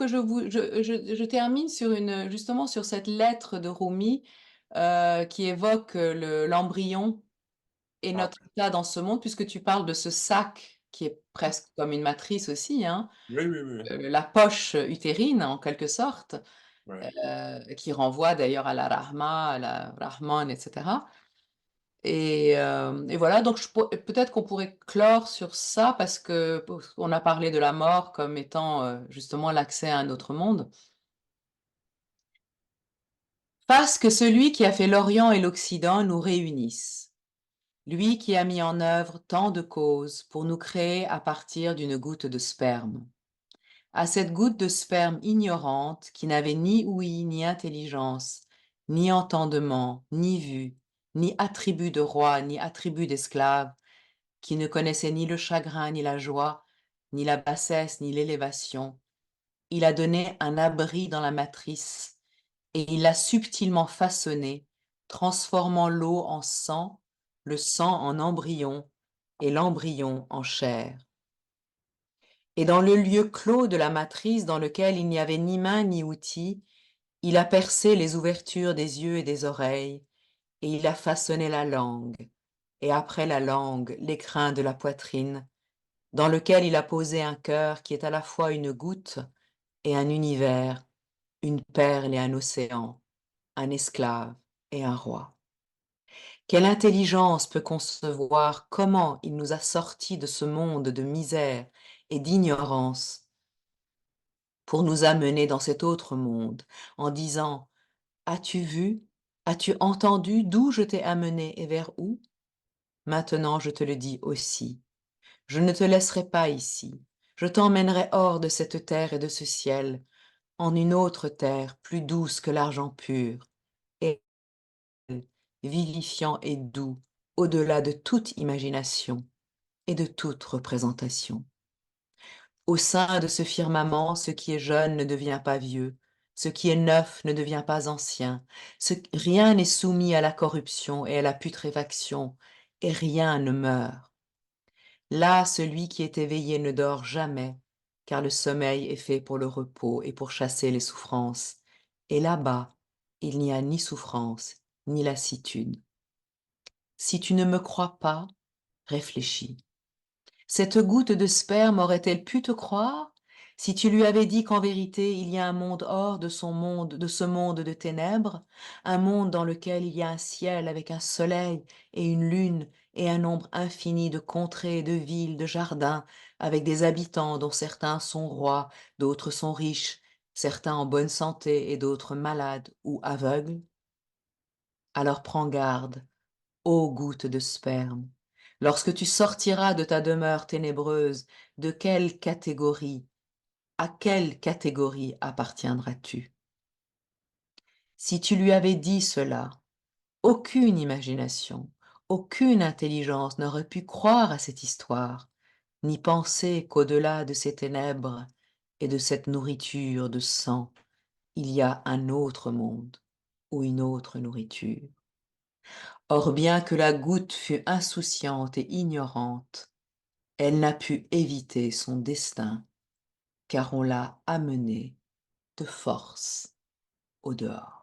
que je termine sur justement sur cette lettre de Rumi, qui évoque, l'embryon et Ah, notre état dans ce monde, puisque tu parles de ce sac qui est presque comme une matrice aussi, hein, oui, oui, oui, oui. la poche utérine en quelque sorte, Ouais. qui renvoie d'ailleurs à la Rahma, à la Rahman et cetera et voilà donc je pour peut-être qu'on pourrait clore sur ça parce qu'on a parlé de la mort comme étant, justement l'accès à un autre monde. Fasse que celui qui a fait l'Orient et l'Occident nous réunisse, lui qui a mis en œuvre tant de causes pour nous créer à partir d'une goutte de sperme. À cette goutte de sperme ignorante qui n'avait ni ouïe ni intelligence, ni entendement, ni vue, ni attribut de roi, ni attribut d'esclave, qui ne connaissait ni le chagrin, ni la joie, ni la bassesse, ni l'élévation, il a donné un abri dans la matrice et il l'a subtilement façonné, transformant l'eau en sang, le sang en embryon et l'embryon en chair. Et dans le lieu clos de la matrice dans lequel il n'y avait ni main ni outil, il a percé les ouvertures des yeux et des oreilles, et il a façonné la langue, et après la langue, l'écrin de la poitrine, dans lequel il a posé un cœur qui est à la fois une goutte et un univers, une perle et un océan, un esclave et un roi. Quelle intelligence peut concevoir comment il nous a sortis de ce monde de misère et d'ignorance pour nous amener dans cet autre monde en disant: As-tu vu, as-tu entendu d'où je t'ai amené et vers où? Maintenant je te le dis aussi. Je ne te laisserai pas ici. Je t'emmènerai hors de cette terre et de ce ciel, en une autre terre plus douce que l'argent pur, et vivifiant et doux, au-delà de toute imagination et de toute représentation. Au sein de ce firmament, ce qui est jeune ne devient pas vieux, ce qui est neuf ne devient pas ancien, rien n'est soumis à la corruption et à la putréfaction, et rien ne meurt. Là, celui qui est éveillé ne dort jamais, car le sommeil est fait pour le repos et pour chasser les souffrances. Et là-bas, il n'y a ni souffrance, ni lassitude. Si tu ne me crois pas, réfléchis. Cette goutte de sperme aurait-elle pu te croire si tu lui avais dit qu'en vérité il y a un monde hors de son monde, de ce monde de ténèbres, un monde dans lequel il y a un ciel avec un soleil et une lune et un nombre infini de contrées, de villes, de jardins, avec des habitants dont certains sont rois, d'autres sont riches, certains en bonne santé et d'autres malades ou aveugles? Alors prends garde, ô goutte de sperme, lorsque tu sortiras de ta demeure ténébreuse, de quelle catégorie, à quelle catégorie appartiendras-tu? Si tu lui avais dit cela, aucune imagination, aucune intelligence n'aurait pu croire à cette histoire, ni penser qu'au-delà de ces ténèbres et de cette nourriture de sang, il y a un autre monde ou une autre nourriture. Or bien que la goutte fût insouciante et ignorante, elle n'a pu éviter son destin, car on l'a amenée de force au dehors.